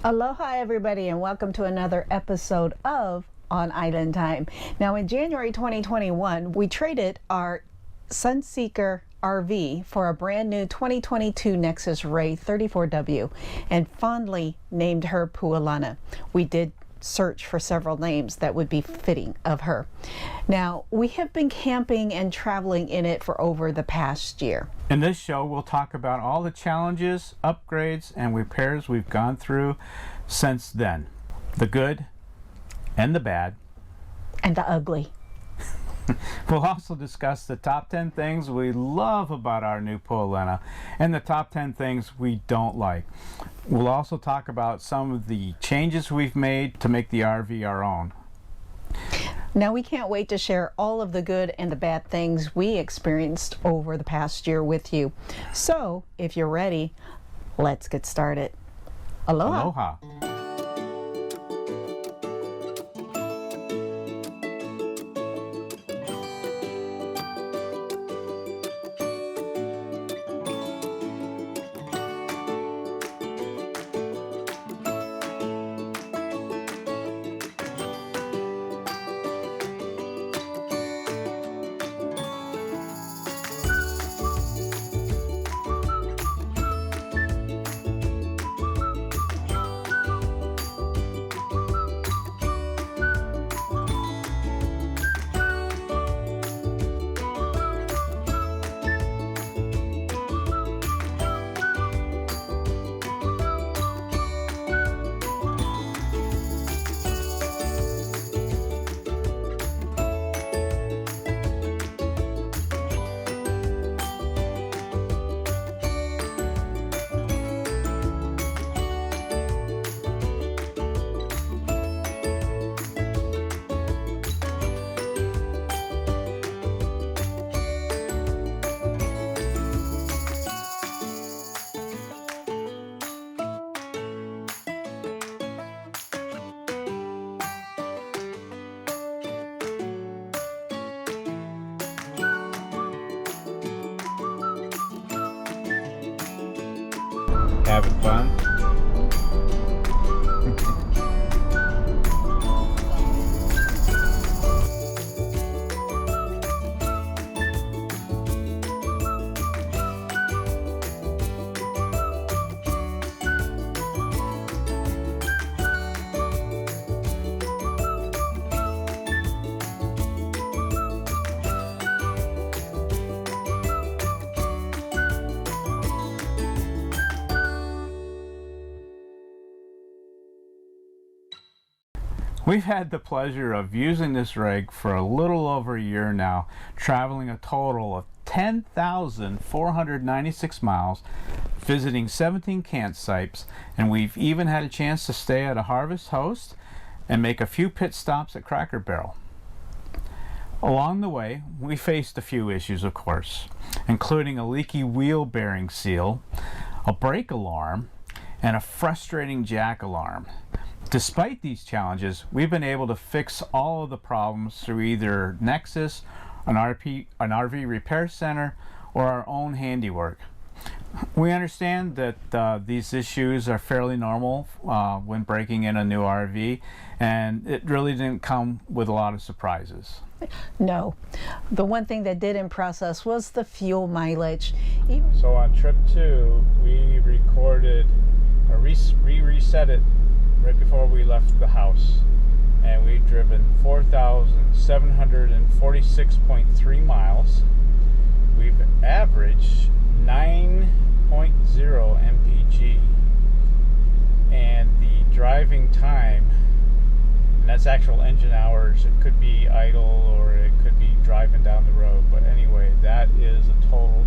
Aloha everybody, and welcome to another episode of On Island Time. Now in January 2021, we traded our Sunseeker RV for a brand new 2022 Nexus Wraith 34W and fondly named her Pualena. We did search for several names that would be fitting of her. Now, we have been camping and traveling in it for over the past year. In this show, we'll talk about all the challenges, upgrades, and repairs we've gone through since then. The good and the bad. And the ugly. We'll also discuss the top 10 things we love about our new Pualena and the top 10 things we don't like. We'll also talk about some of the changes we've made to make the RV our own. Now, we can't wait to share all of the good and the bad things we experienced over the past year with you. So, if you're ready, let's get started. Aloha. Aloha. Having fun? We've had the pleasure of using this rig for a little over a year now, traveling a total of 10,496 miles, visiting 17 campsites, and we've even had a chance to stay at a Harvest Host and make a few pit stops at Cracker Barrel. Along the way, we faced a few issues, of course, including a leaky wheel bearing seal, a brake alarm, and a frustrating jack alarm. Despite these challenges, we've been able to fix all of the problems through either Nexus, an RV repair center, or our own handiwork. We understand that these issues are fairly normal when breaking in a new RV, and it really didn't come with a lot of surprises. No. The one thing that did impress us was the fuel mileage. So on trip 2, we recorded, or reset it right before we left the house, and we've driven 4,746.3 miles. We've averaged 9.0 mpg, and the driving time, and that's actual engine hours, it could be idle or it could be driving down the road, but anyway, that is a total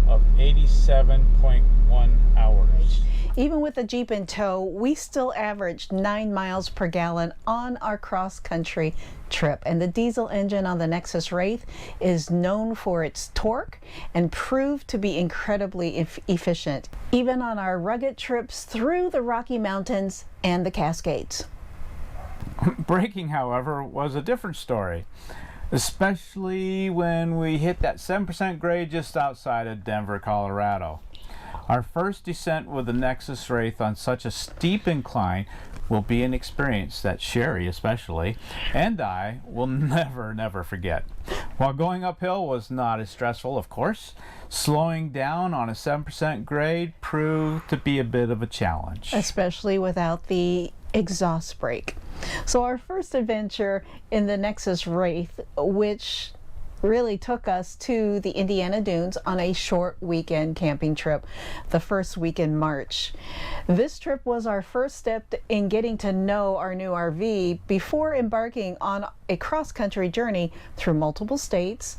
of 87.1 hours. Even with the Jeep in tow, we still averaged 9 miles per gallon on our cross-country trip. And the diesel engine on the Nexus Wraith is known for its torque and proved to be incredibly efficient, even on our rugged trips through the Rocky Mountains and the Cascades. Braking, however, was a different story, especially when we hit that 7% grade just outside of Denver, Colorado. Our first descent with the Nexus Wraith on such a steep incline will be an experience that Sheri especially and I will never forget. While going uphill was not as stressful, of course, slowing down on a 7% grade proved to be a bit of a challenge. Especially without the exhaust brake. So our first adventure in the Nexus Wraith, which really took us to the Indiana Dunes on a short weekend camping trip, the first week in March. This trip was our first step in getting to know our new RV before embarking on a cross-country journey through multiple states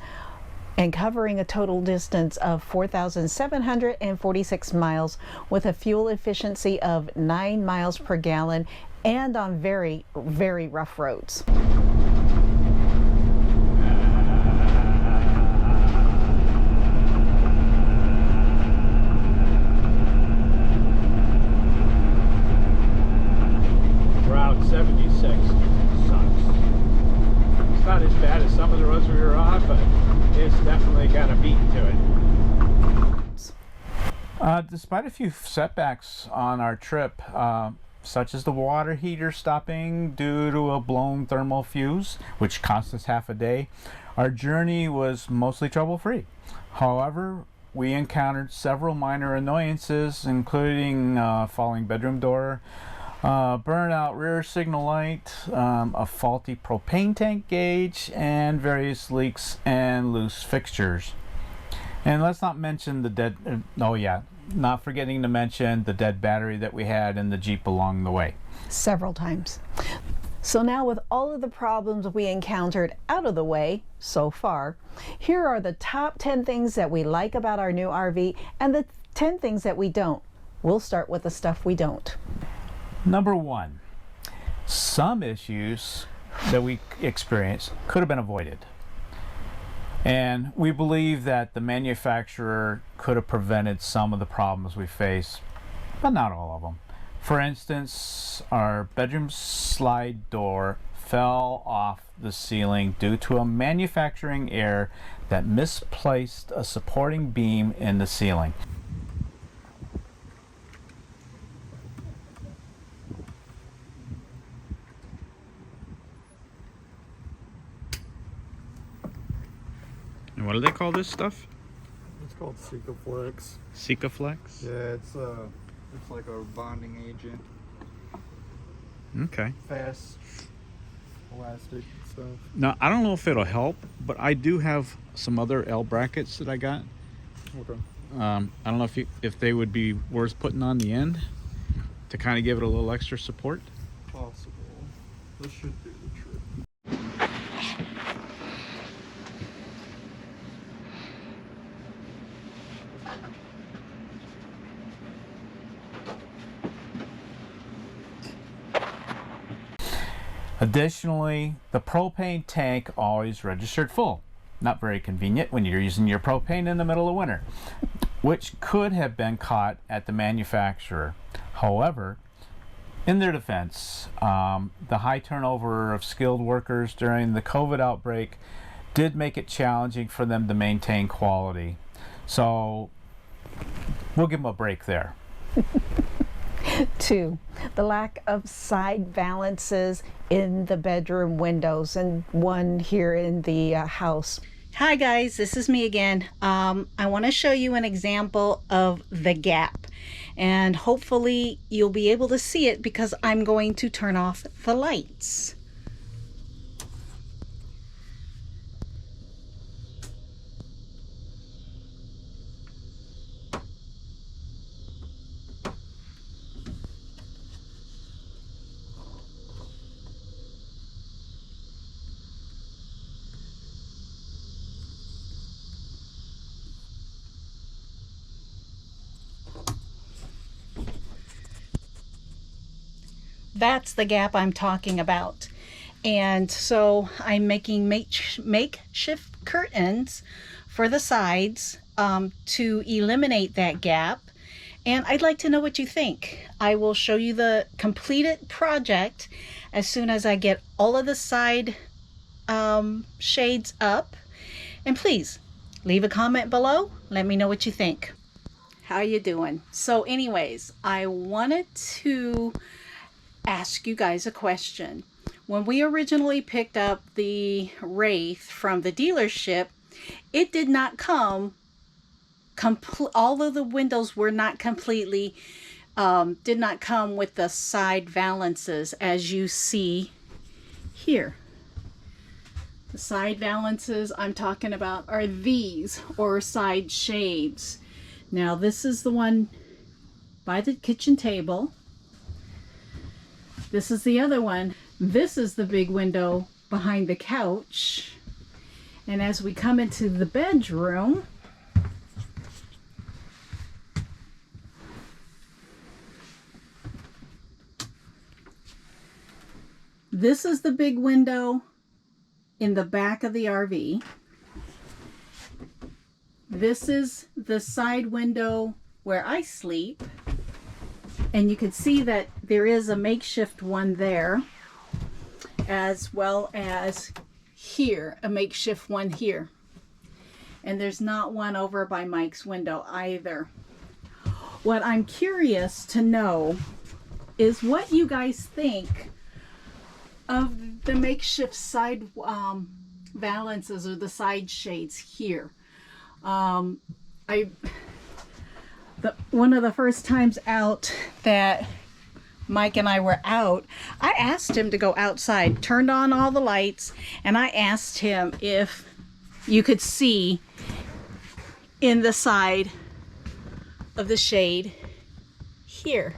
and covering a total distance of 4,746 miles with a fuel efficiency of 9 miles per gallon and on very rough roads. Route 76 sucks. It's not as bad as some of the roads we were on, but it's definitely got a beat to it. Despite a few setbacks on our trip, such as the water heater stopping due to a blown thermal fuse, which cost us half a day, our journey was mostly trouble-free. However, we encountered several minor annoyances, including falling bedroom door, burnout rear signal light, a faulty propane tank gauge, and various leaks and loose fixtures. And let's not mention the dead, not forgetting to mention the dead battery that we had in the Jeep along the way. Several times. So now with all of the problems we encountered out of the way so far, here are the top 10 things that we like about our new RV and the 10 things that we don't. We'll start with the stuff we don't. Number 1, some issues that we experienced could have been avoided. And we believe that the manufacturer could have prevented some of the problems we face, but not all of them. For instance, our bedroom slide door fell off the ceiling due to a manufacturing error that misplaced a supporting beam in the ceiling. And what do they call this stuff? It's called Sikaflex. Sikaflex? Yeah, it's like a bonding agent. Okay. Fast, elastic stuff. Now, I don't know if it'll help, but I do have some other L brackets that I got. Okay. I don't know if they would be worth putting on the end to kind of give it a little extra support. Possible. This should do the trick. Additionally, the propane tank always registered full. Not very convenient when you're using your propane in the middle of winter, which could have been caught at the manufacturer. However, in their defense, the high turnover of skilled workers during the COVID outbreak did make it challenging for them to maintain quality. So we'll give them a break there. 2, the lack of side balances in the bedroom windows, and one here in the house. Hi guys, this is me again. I want to show you an example of the gap, and hopefully you'll be able to see it because I'm going to turn off the lights. That's the gap I'm talking about. And so I'm making makeshift curtains for the sides to eliminate that gap. And I'd like to know what you think. I will show you the completed project as soon as I get all of the side shades up. And please leave a comment below. Let me know what you think. How you doing? So anyways, I wanted to ask you guys a question. When we originally picked up the Wraith from the dealership, it did not come all of the windows were not completely did not come with the side valances as you see here. The side valances I'm talking about are these, or side shades. Now this is the one by the kitchen table. This is the other one. This is the big window behind the couch. And as we come into the bedroom, this is the big window in the back of the RV. This is the side window where I sleep. And you can see that there is a makeshift one there, as well as here, a makeshift one here. And there's not one over by Mike's window either. What I'm curious to know is what you guys think of the makeshift side valances, or the side shades here. One of the first times out that Mike and I were out, I asked him to go outside, turned on all the lights, and I asked him if you could see in the side of the shade here.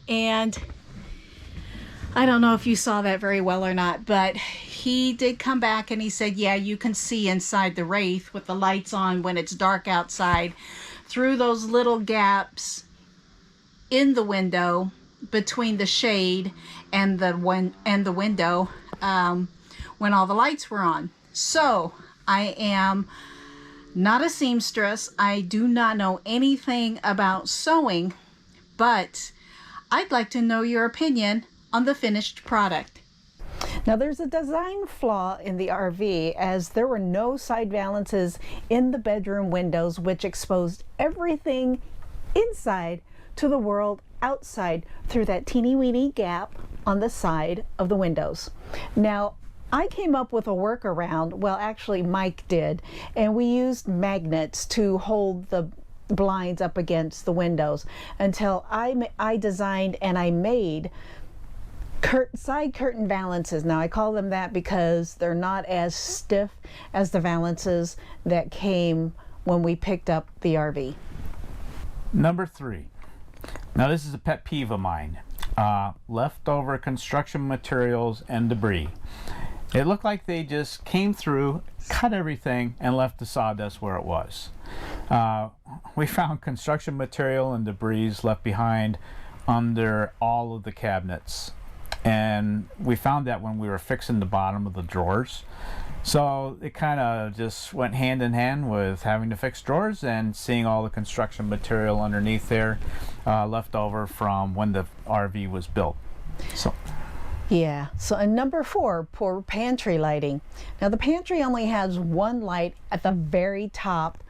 And I don't know if you saw that very well or not, but he did come back and he said, yeah, you can see inside the Wraith with the lights on when it's dark outside through those little gaps in the window between the shade and the window when all the lights were on. So I am not a seamstress. I do not know anything about sewing, but I'd like to know your opinion on the finished product. Now there's a design flaw in the RV, as there were no side valances in the bedroom windows, which exposed everything inside to the world outside through that teeny weeny gap on the side of the windows. Now I came up with a workaround, well actually Mike did, and we used magnets to hold the blinds up against the windows until I designed and I made side curtain valances. Now I call them that because they're not as stiff as the valances that came when we picked up the RV. Number 3. Now this is a pet peeve of mine. Leftover construction materials and debris. It looked like they just came through, cut everything, and left the sawdust where it was. We found construction material and debris left behind under all of the cabinets. And we found that when we were fixing the bottom of the drawers. So it kind of just went hand in hand with having to fix drawers and seeing all the construction material underneath there left over from when the RV was built. So. Yeah, so and number 4, poor pantry lighting. Now the pantry only has one light at the very top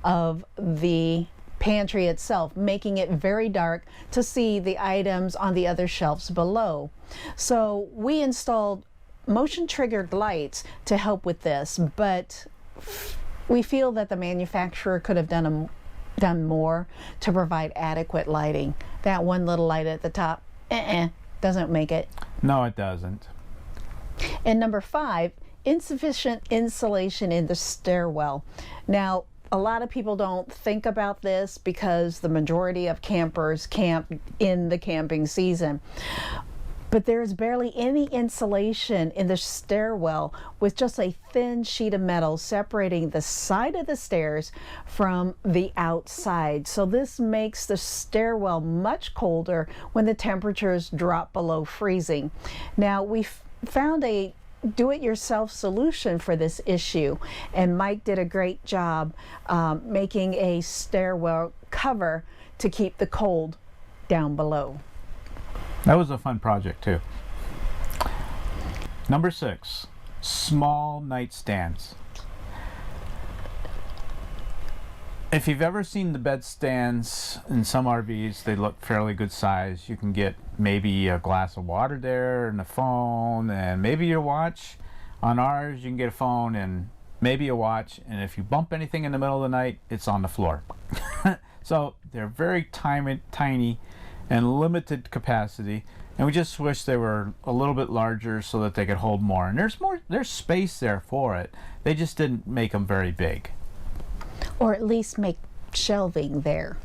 of the pantry itself, making it very dark to see the items on the other shelves below. So we installed motion triggered lights to help with this, but we feel that the manufacturer could have done more to provide adequate lighting. That one little light at the top doesn't make it. No, it doesn't. And number 5, insufficient insulation in the stairwell. Now a lot of people don't think about this because the majority of campers camp in the camping season. But there's barely any insulation in the stairwell, with just a thin sheet of metal separating the side of the stairs from the outside. So this makes the stairwell much colder when the temperatures drop below freezing. Now we found a do-it-yourself solution for this issue, and Mike did a great job making a stairwell cover to keep the cold down below. That was a fun project too. Number 6, small nightstands. If you've ever seen the bed stands in some RVs, they look fairly good size. You can get maybe a glass of water there and a phone and maybe your watch. On ours, you can get a phone and maybe a watch, and if you bump anything in the middle of the night, it's on the floor. So they're very tiny and limited capacity, and we just wish they were a little bit larger so that they could hold more. And there's space there for it. They just didn't make them very big. Or at least make shelving there.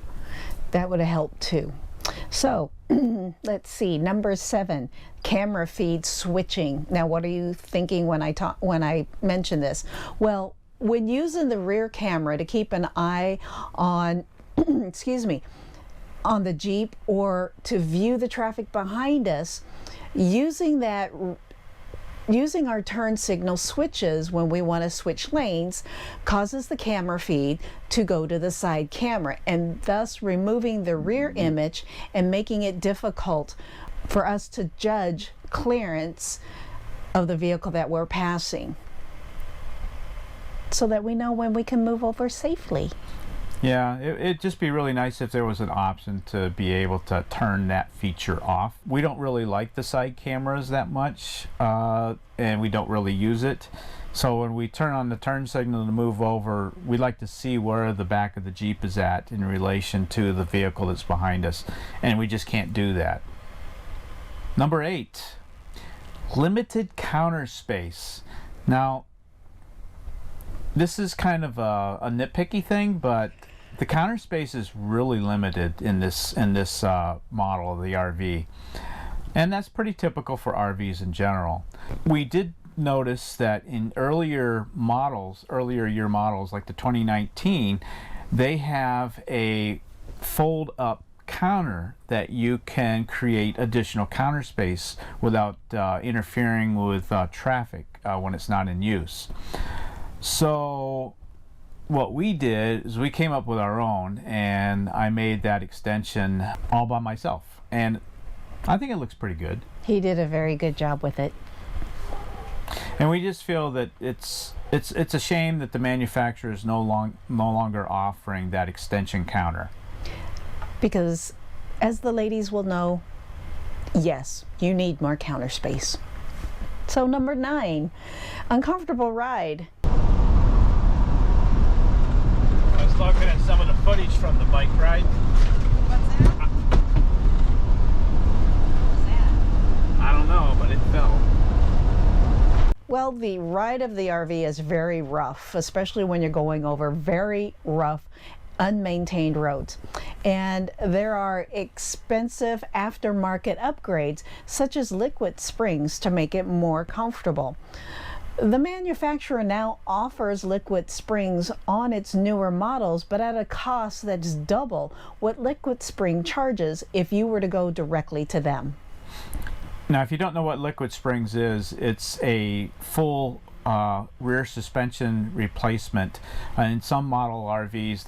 That would have helped too. So let's see, number 7, camera feed switching. Now, what are you thinking when I mention this? Well, when using the rear camera to keep an eye on, excuse me, on the Jeep or to view the traffic behind us, using our turn signal switches when we want to switch lanes causes the camera feed to go to the side camera, and thus removing the rear image and making it difficult for us to judge clearance of the vehicle that we're passing, so that we know when we can move over safely. Yeah, it'd just be really nice if there was an option to be able to turn that feature off. We don't really like the side cameras that much, and we don't really use it. So when we turn on the turn signal to move over, we like to see where the back of the Jeep is at in relation to the vehicle that's behind us, and we just can't do that. Number 8, limited counter space. Now, this is kind of a nitpicky thing, but the counter space is really limited in this model of the RV, and that's pretty typical for RVs in general. We did notice that in earlier year models like the 2019, they have a fold up counter that you can create additional counter space without interfering with traffic when it's not in use. So what we did is we came up with our own, and I made that extension all by myself, and I think it looks pretty good. He did a very good job with it. And we just feel that it's a shame that the manufacturer is no longer offering that extension counter. Because as the ladies will know, yes, you need more counter space. So number 9, uncomfortable ride. I was looking at some of the footage from the bike ride. What's that? What's that? I don't know, but it fell. Well, the ride of the RV is very rough, especially when you're going over very rough, unmaintained roads. And there are expensive aftermarket upgrades, such as liquid springs, to make it more comfortable. The manufacturer now offers liquid springs on its newer models, but at a cost that's double what Liquid Spring charges if you were to go directly to them. Now, if you don't know what Liquid Springs is, it's a full rear suspension replacement. In some model RVs,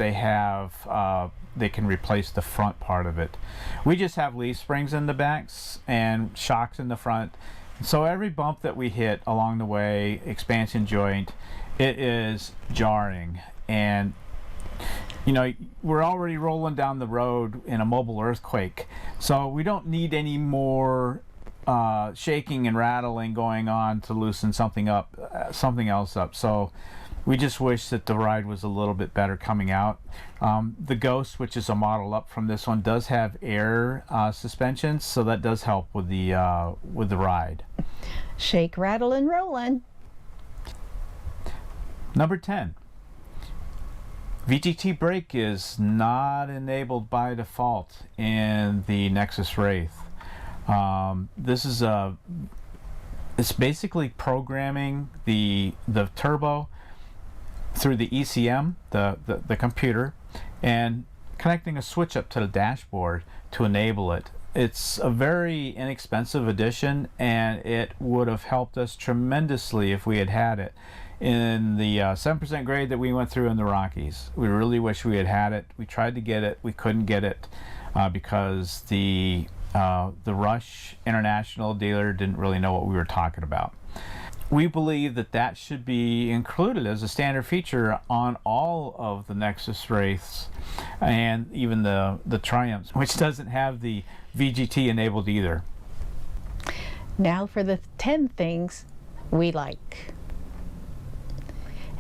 they can replace the front part of it. We just have leaf springs in the backs and shocks in the front. So every bump that we hit along the way, expansion joint, it is jarring. And you know, we're already rolling down the road in a mobile earthquake, so we don't need any more shaking and rattling going on to loosen something else up. So we just wish that the ride was a little bit better coming out. The Ghost, which is a model up from this one, does have air suspensions, so that does help with the ride. Shake, rattle, and rollin'. Number 10. VGT brake is not enabled by default in the Nexus Wraith. It's basically programming the turbo through the ECM, the computer, and connecting a switch up to the dashboard to enable it. It's a very inexpensive addition, and it would have helped us tremendously if we had had it in the 7% grade that we went through in the Rockies. We really wish we had had it. We tried to get it, we couldn't get it because the Rush International dealer didn't really know what we were talking about. we believe that that should be included as a standard feature on all of the Nexus Wraiths and even the Triumphs, which doesn't have the VGT enabled either. Now for the 10 things we like.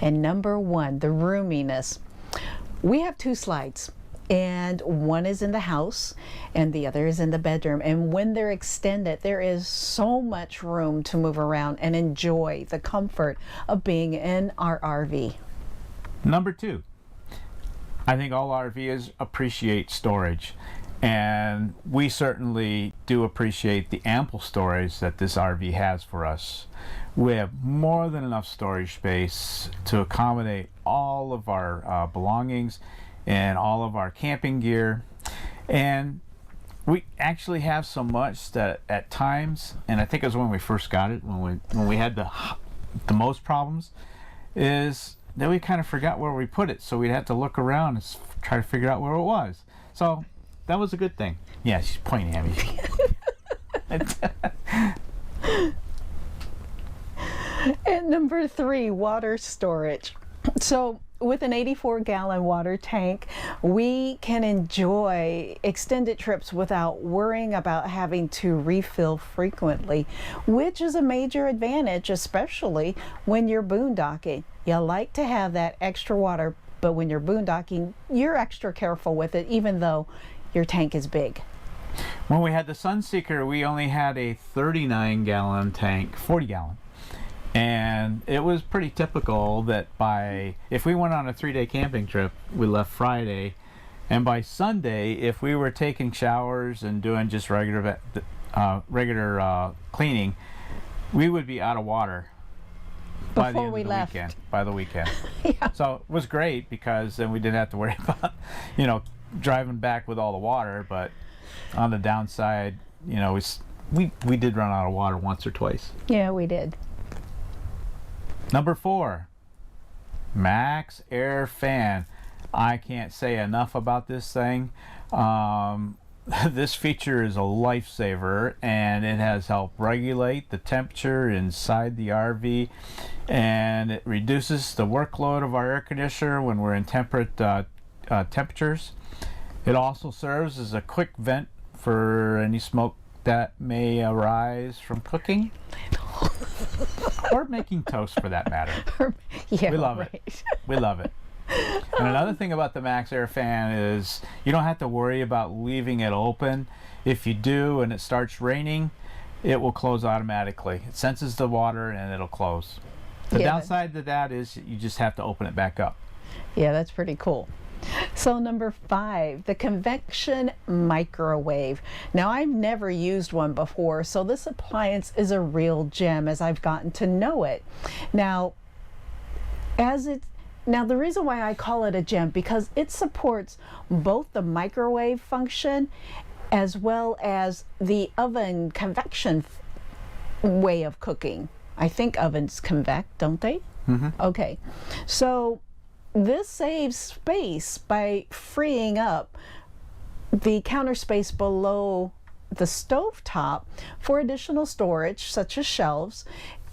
And number 1, the roominess. We have 2 slides, and one is in the house and the other is in the bedroom. And when they're extended, there is so much room to move around and enjoy the comfort of being in our RV. Number 2, I think all RVers appreciate storage. And we certainly do appreciate the ample storage that this RV has for us. We have more than enough storage space to accommodate all of our belongings and all of our camping gear. And we actually have so much that at times, and I think it was when we first got it, when we had the most problems, is that we kind of forgot where we put it. So we'd have to look around and try to figure out where it was. So that was a good thing. Yeah, she's pointing at me. And number 3, water storage. So with an 84-gallon water tank, we can enjoy extended trips without worrying about having to refill frequently, which is a major advantage, especially when you're boondocking. You like to have that extra water, but when you're boondocking, you're extra careful with it, even though your tank is big. When we had the Sunseeker, we only had a 39-gallon tank, 40-gallon. And it was pretty typical that if we went on a 3-day camping trip, we left Friday, and by Sunday, if we were taking showers and doing just regular cleaning, we would be out of water by the end of the weekend. By the weekend. Yeah. So it was great because then we didn't have to worry about, driving back with all the water. But on the downside, we did run out of water once or twice. Yeah, we did. Number 4, Max Air Fan. I can't say enough about this thing. This feature is a lifesaver, and it has helped regulate the temperature inside the RV, and it reduces the workload of our air conditioner when we're in temperate temperatures. It also serves as a quick vent for any smoke that may arise from cooking or making toast, for that matter. Yeah, we love it. We love it. And another thing about the Max Air Fan is you don't have to worry about leaving it open. If you do and it starts raining, it will close automatically. It senses the water and it'll close. The downside to that is you just have to open it back up. Yeah, that's pretty cool. So number 5, the convection microwave. Now, I've never used one before, so this appliance is a real gem as I've gotten to know it. Now, the reason why I call it a gem, because it supports both the microwave function as well as the oven convection way of cooking. I think ovens convect, don't they? Mm-hmm. Okay, so this saves space by freeing up the counter space below the stovetop for additional storage, such as shelves,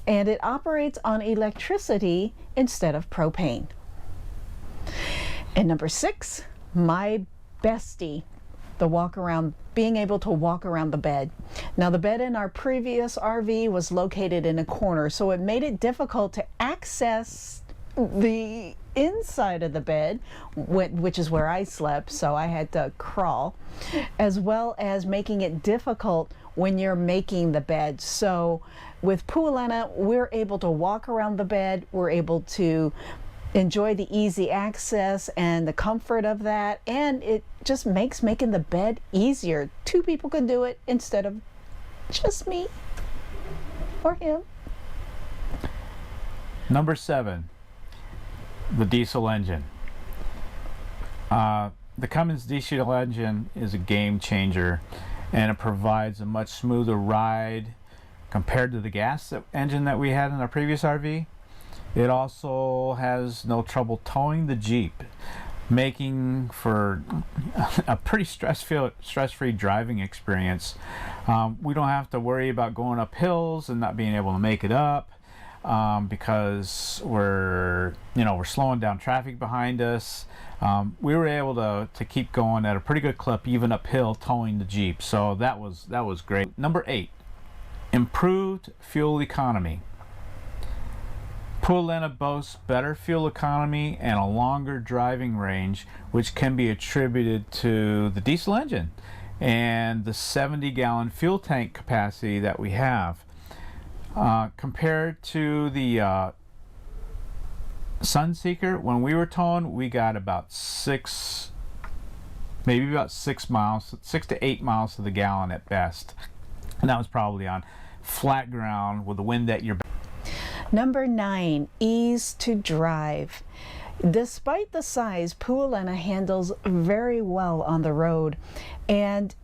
and it operates on electricity instead of propane. And number 6, my bestie, being able to walk around the bed. Now, the bed in our previous RV was located in a corner, so it made it difficult to access the inside of the bed, which is where I slept, so I had to crawl, as well as making it difficult when you're making the bed. So with Pualena, we're able to walk around the bed, we're able to enjoy the easy access and the comfort of that, and it just makes making the bed easier. 2 people can do it instead of just me or him. Number 7, the diesel engine. The Cummins diesel engine is a game changer, and it provides a much smoother ride compared to the gas engine that we had in our previous RV. It also has no trouble towing the Jeep, making for a pretty stress-free driving experience. We don't have to worry about going up hills and not being able to make it up. because we're slowing down traffic behind us. We were able to keep going at a pretty good clip, even uphill, towing the Jeep. So that was great. Number 8, improved fuel economy. Pualena boasts better fuel economy and a longer driving range, which can be attributed to the diesel engine and the 70-gallon fuel tank capacity that we have. Compared to the Sunseeker, when we were towing, we got about 6 miles, 6 to 8 miles to the gallon at best. And that was probably on flat ground with the wind at your back. Number 9, ease to drive. Despite the size, Pualena handles very well on the road, and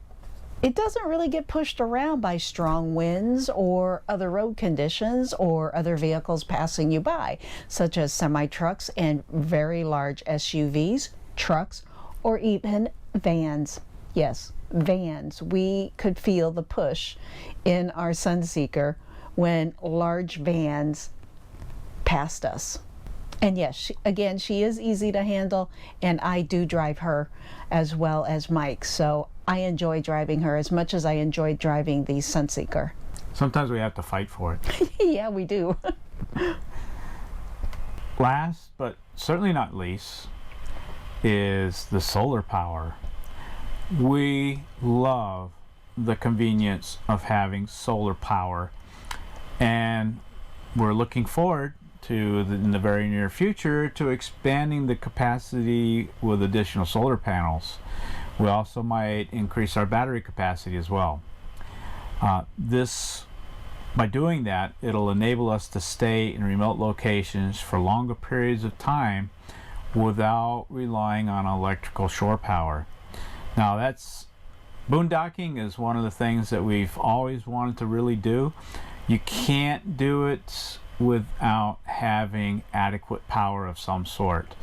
it doesn't really get pushed around by strong winds or other road conditions or other vehicles passing you by, such as semi-trucks and very large SUVs, trucks, or even vans. Yes, vans. We could feel the push in our Sunseeker when large vans passed us. And yes, she is easy to handle, and I do drive her as well as Mike, so I enjoy driving her as much as I enjoyed driving the Sunseeker. Sometimes we have to fight for it. Yeah, we do. Last but certainly not least is the solar power. We love the convenience of having solar power, and we're looking forward to in the very near future to expanding the capacity with additional solar panels. We also might increase our battery capacity as well. By doing that, it'll enable us to stay in remote locations for longer periods of time without relying on electrical shore power. Now, boondocking is one of the things that we've always wanted to really do. You can't do it without having adequate power of some sort.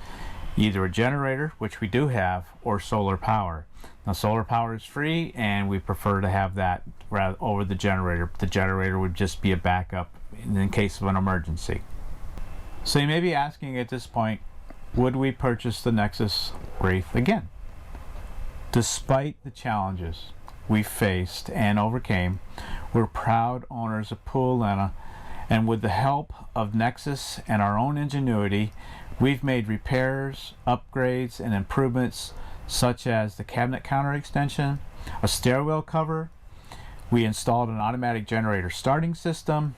Either a generator, which we do have, or solar power. Now, solar power is free, and we prefer to have that rather over the generator. The generator would just be a backup in case of an emergency. So you may be asking at this point, would we purchase the Nexus Wraith again? Despite the challenges we faced and overcame, we're proud owners of Pualena, and with the help of Nexus and our own ingenuity, we've made repairs, upgrades, and improvements such as the cabinet counter extension, a stairwell cover. We installed an automatic generator starting system,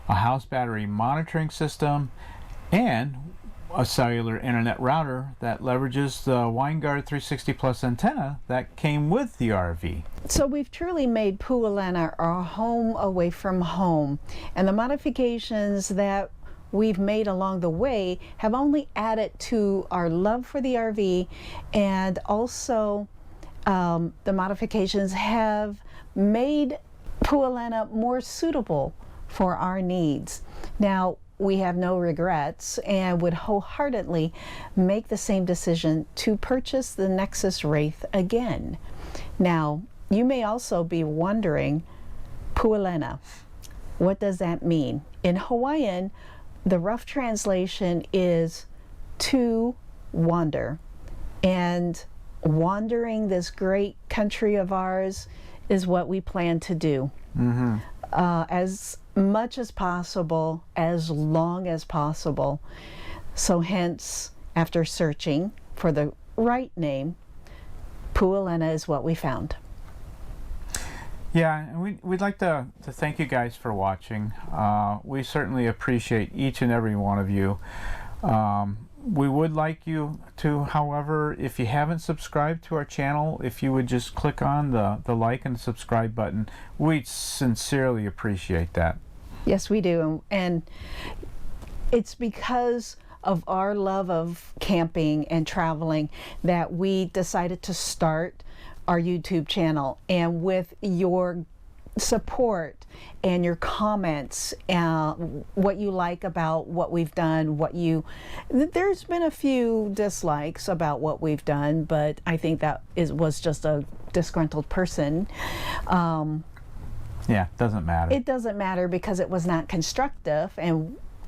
a house battery monitoring system, and a cellular internet router that leverages the WineGuard 360 Plus antenna that came with the RV. So we've truly made Pualena our home away from home, and the modifications that we've made along the way have only added to our love for the RV, and also the modifications have made Pualena more suitable for our needs. Now, we have no regrets and would wholeheartedly make the same decision to purchase the Nexus Wraith again. Now, you may also be wondering, Pualena, what does that mean? In Hawaiian, the rough translation is to wander. And wandering this great country of ours is what we plan to do. Mm-hmm. As much as possible, as long as possible. So hence, after searching for the right name, Pualena is what we found. Yeah, and we'd like to thank you guys for watching. We certainly appreciate each and every one of you. We would like you to, however, if you haven't subscribed to our channel, if you would just click on the like and subscribe button. We'd sincerely appreciate that. Yes, we do. And it's because of our love of camping and traveling that we decided to start our YouTube channel. And with your support and your comments, what you like about what we've done, there's been a few dislikes about what we've done, but I think that was just a disgruntled person. Yeah, it doesn't matter. It doesn't matter because it was not constructive, and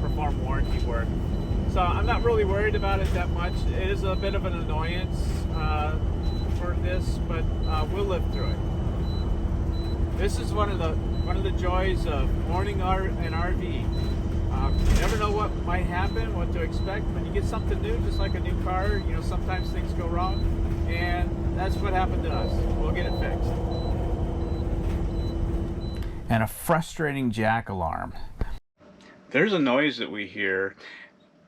perform warranty work. So I'm not really worried about it that much. It is a bit of an annoyance for this, but we'll live through it. This is one of the joys of owning an RV. You never know what might happen, what to expect. When you get something new, just like a new car, you know, sometimes things go wrong, and that's what happened to us. We'll get it fixed. And a frustrating jack alarm. There's a noise that we hear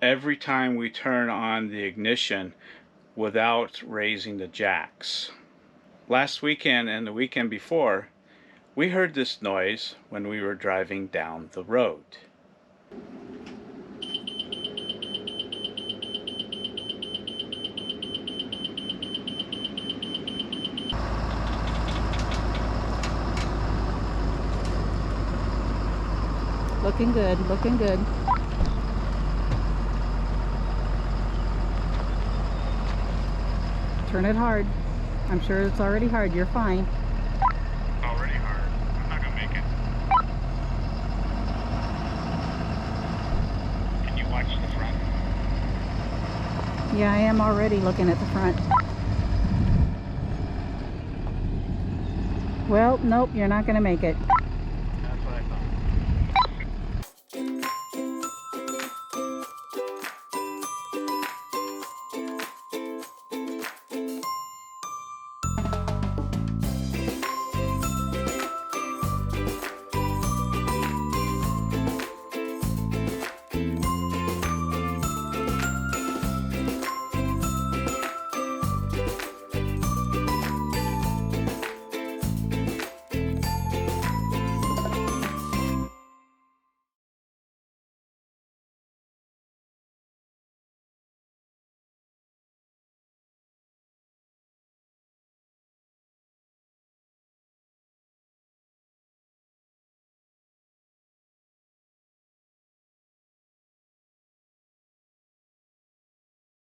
every time we turn on the ignition without raising the jacks. Last weekend and the weekend before, we heard this noise when we were driving down the road. Looking good, looking good. Turn it hard. I'm sure it's already hard. You're fine. It's already hard. I'm not gonna make it. Can you watch the front? Yeah, I am already looking at the front. Well, nope, you're not gonna make it.